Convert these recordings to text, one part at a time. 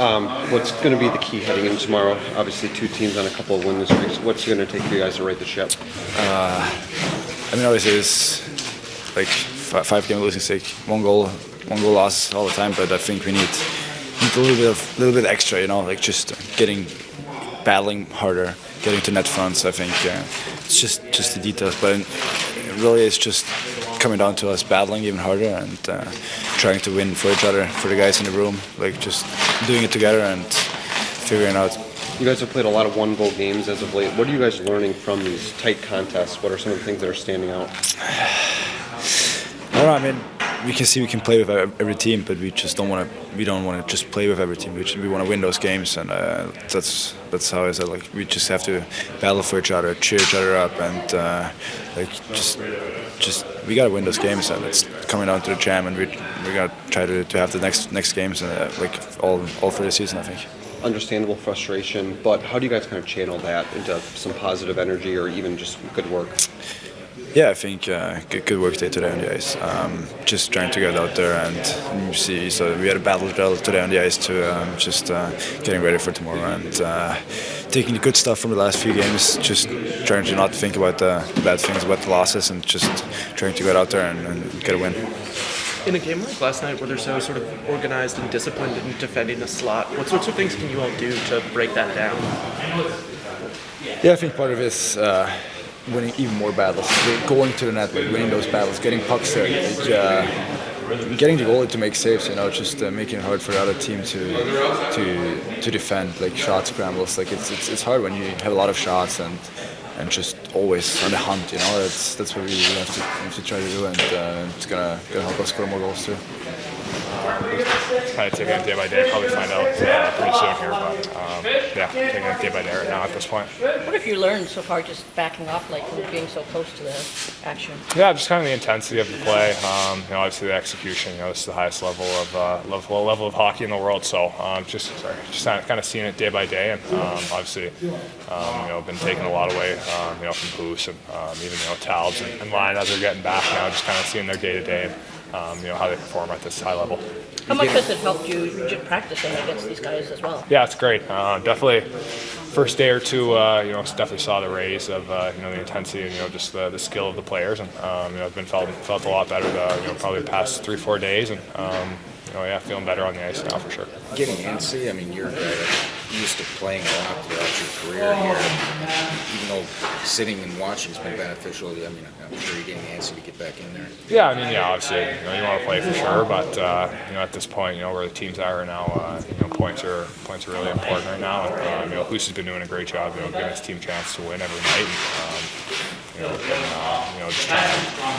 What's going to be the key heading in tomorrow? Obviously, 2 teams on a couple of win streaks. What's going to take for you guys to right the ship? Obviously it's like 5-game losing streak, one goal loss all the time. But I think we need a little bit extra. Like just battling harder, getting to net fronts. I think it's just the details, but really it's just coming down to us battling even harder and trying to win for each other, for the guys in the room, like just doing it together and figuring out. You guys have played a lot of one-goal games as of late. What are you guys learning from these tight contests? What are some of the things that are standing out? I don't know. We can see we can play with every team, but we just don't want to. We don't want to just play with every team. We want to win those games, and that's how I said. Like we just have to battle for each other, cheer each other up, and just we gotta win those games, and it's coming down to the jam, and we gotta try to have the next games, like all for the season, I think. Understandable frustration, but how do you guys kind of channel that into some positive energy or even just good work? Yeah, I think good work day today on the ice. Just trying to get out there and see. So we had a battle drill today on the ice too. Just getting ready for tomorrow and taking the good stuff from the last few games. Just trying to not think about the bad things, about the losses, and just trying to get out there and get a win. In a game like last night where they're so sort of organized and disciplined in defending the slot, what sorts of things can you all do to break that down? Yeah, I think part of it is winning even more battles, going to the net, like winning those battles, getting pucks there, getting the goalie to make saves. Just making it hard for the other team to defend, like shot scrambles. Like it's hard when you have a lot of shots and just always on the hunt. That's what we have to try to do, and it's gonna help us score more goals too. Kind of taking it day by day. Probably find out pretty soon here, but taking it day by day right now at this point. What have you learned so far, just backing off, like being so close to the action? Yeah, just kind of the intensity of the play. Obviously the execution. This is the highest level of hockey in the world. So just kind of seeing it day by day, and obviously been taking a lot away from Poos and even Talbs and Line as they're getting back now. Just kind of seeing their day to day. How they perform at this high level. How much has it helped you just practicing against these guys as well? Yeah, it's great. Definitely, first day or two, definitely saw the raise of the intensity and just the skill of the players, and I've been felt a lot better probably the past 3-4 days, and feeling better on the ice now for sure. Getting antsy, you're a guy that used to playing a lot throughout your career here. Even though sitting and watching has been beneficial, I'm sure you're getting antsy to get back in there. Yeah, obviously, you want to play for sure, but at this point, where the teams are now, points are really important right now. And Hoos has been doing a great job, giving his team a chance to win every night. And, just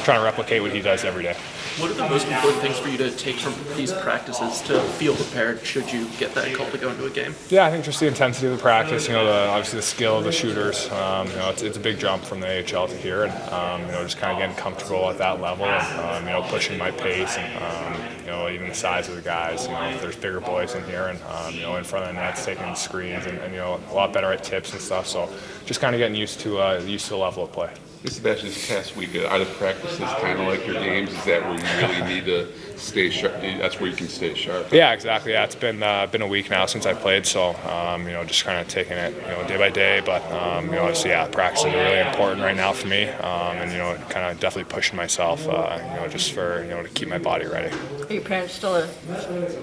trying to replicate what he does every day. What are the most important things for you to take from these practices to feel prepared should you get that call to go into a game? Yeah, I think just the intensity of the practice, obviously the skill of the shooters. It's a big jump from the AHL to here, and just kind of getting comfortable at that level, and pushing my pace, and even the size of the guys. There's bigger boys in here, and in front of the nets, taking screens, and a lot better at tips and stuff. So just kind of getting used to the level of play. Sebastian, this past week, are the practices kind of like your games? Is that where you really need to stay sharp? That's where you can stay sharp. Yeah, exactly. Yeah, it's been a week now since I played, so just kind of taking it day by day. But obviously, practice is really important right now for me, and kind of definitely pushing myself, just for to keep my body ready. Are your parents still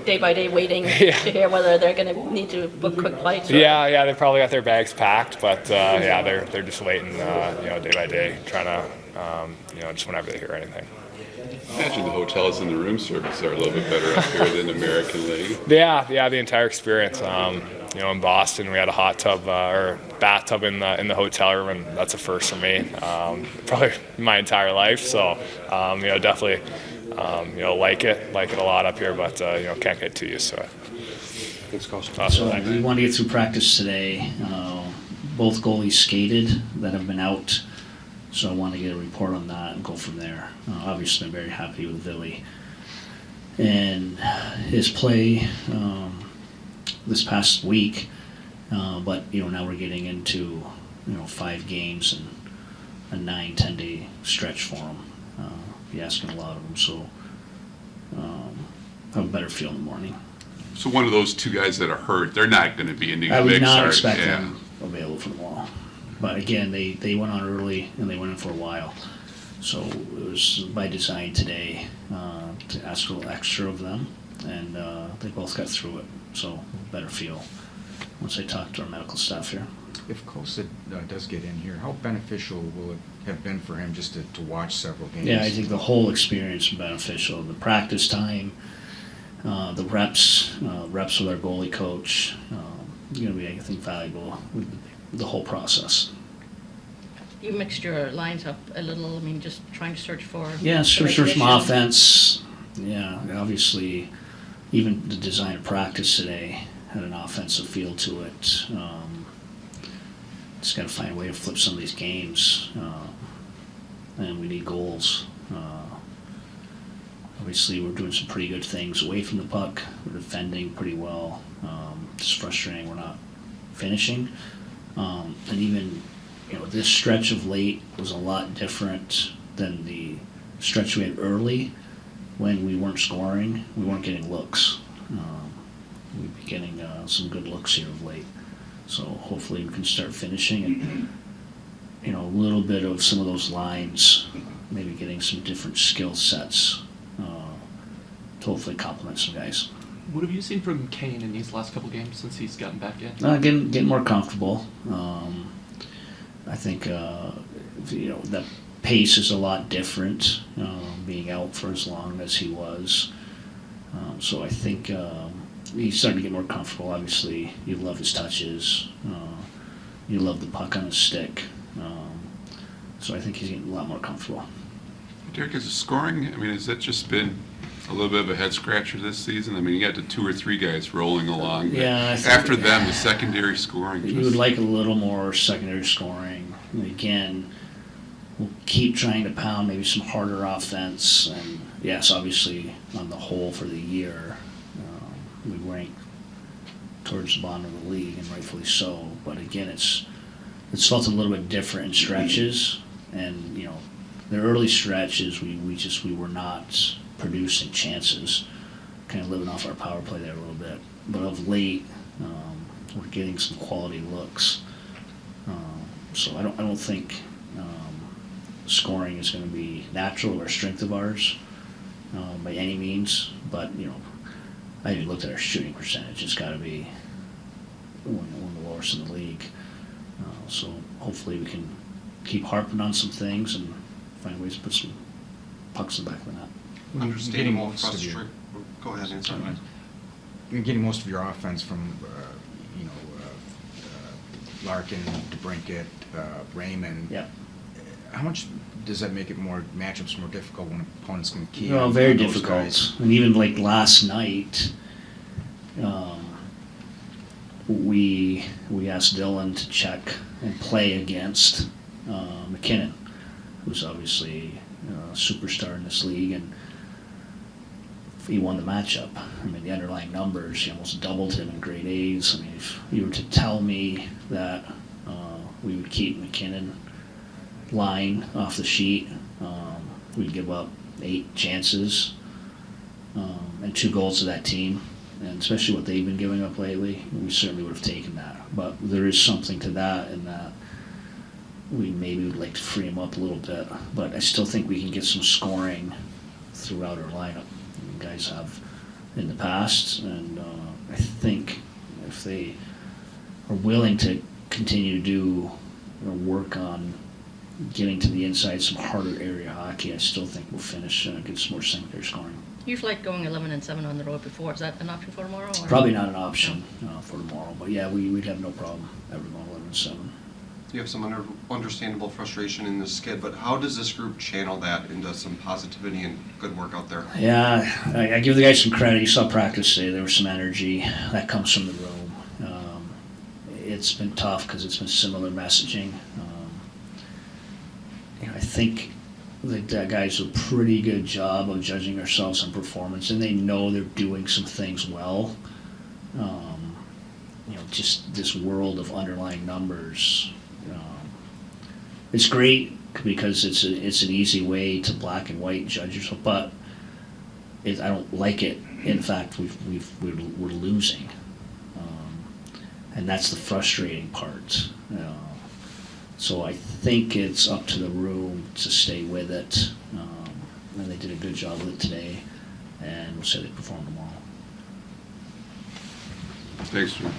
day by day waiting to hear whether they're going to need to book quick flights? Or? Yeah, they probably got their bags packed, but they're just waiting, day by day, trying to just whenever they hear anything. Imagine the hotels and the room service are a little bit better up here than American League. Yeah, the entire experience. In Boston, we had a hot tub or bathtub in the hotel room, and that's a first for me, probably my entire life. So, definitely, like it a lot up here, but can't get too used to it. Thanks, Kasper. So we want to get through practice today. Both goalies skated that have been out. So I want to get a report on that and go from there. Obviously, I'm very happy with Billy and his play this past week. But now we're getting into 5 games and a 9-10 day stretch for him. Be asking a lot of them, so I have a better feel in the morning. So one of those two guys that are hurt, they're not going to be in the I would mix, not are- expect yeah. them available for tomorrow. But again, they went on early and they went in for a while. So it was by design today to ask a little extra of them, and they both got through it. So better feel once I talked to our medical staff here. If Cossa does get in here, how beneficial will it have been for him just to watch several games? Yeah, I think the whole experience was beneficial. The practice time, the reps with our goalie coach, going to be, I think, valuable with the whole process. You mixed your lines up a little, I mean, just trying to search for. Yeah, search the some recognition. offense. Yeah, obviously, even the design of practice today had an offensive feel to it. Just got to find a way to flip some of these games, and we need goals. Obviously, we're doing some pretty good things away from the puck. We're defending pretty well. It's frustrating we're not finishing, and even this stretch of late was a lot different than the stretch we had early when we weren't scoring. We weren't getting looks. We've been getting some good looks here of late. So hopefully we can start finishing and, a little bit of some of those lines, maybe getting some different skill sets to hopefully complement some guys. What have you seen from Kane in these last couple games since he's gotten back in? Getting more comfortable. I think the pace is a lot different, being out for as long as he was. So I think he's starting to get more comfortable. Obviously, you love his touches. You love the puck on his stick. So I think he's getting a lot more comfortable. Derek, is the scoring, I mean, has that just been a little bit of a head scratcher this season? I mean, you got the 2 or 3 guys rolling along. But Yeah, I think- after them, the secondary scoring. You just- would like a little more secondary scoring. And again, we'll keep trying to pound maybe some harder offense. And yes, obviously, on the whole for the year, we rank towards the bottom of the league, and rightfully so. But again, it's felt a little bit different in stretches. And the early stretches, we were not producing chances, kind of living off our power play there a little bit. But of late, we're getting some quality looks. So I don't think scoring is going to be natural or a strength of ours by any means. But I even looked at our shooting percentage. It's got to be one of the lowest in the league. So hopefully we can keep harping on some things and find ways to put some pucks in the back of the net. Understandable most of your- frustration. Go ahead, answer. You're getting most of your offense from, Larkin, DeBrincat, Raymond. Yeah. How much does that make it matchups more difficult when opponents can key Well, on very those difficult. guys? And even like last night, we asked Dylan to check and play against McKinnon, who's obviously a superstar in this league, and he won the matchup. I mean, the underlying numbers, he almost doubled him in grade A's. I mean, if you were to tell me that we would keep McKinnon line off the sheet, we'd give up 8 chances and 2 goals to that team, and especially what they've been giving up lately, we certainly would have taken that. But there is something to that in that we maybe would like to free them up a little bit, but I still think we can get some scoring throughout our lineup. You guys have in the past, and I think if they are willing to continue to do work on getting to the inside, some harder area hockey, I still think we'll finish get some more secondary scoring. You've liked going 11-7 on the road before. Is that an option for tomorrow? Or? Probably not an option for tomorrow, but yeah, we'd have no problem ever going 11-7. You have some understandable frustration in this skid, but how does this group channel that into some positivity and good work out there? Yeah, I give the guys some credit. You saw practice today. There was some energy that comes from the room. It's been tough because it's been similar messaging. I think the guys do a pretty good job of judging ourselves on performance, and they know they're doing some things well. Just this world of underlying numbers. It's great because it's an easy way to black and white judge yourself, but I don't like it In fact, we're losing, and that's the frustrating part. So I think it's up to the room to stay with it, and they did a good job with it today, and we'll say they performed tomorrow. Thanks, Jim.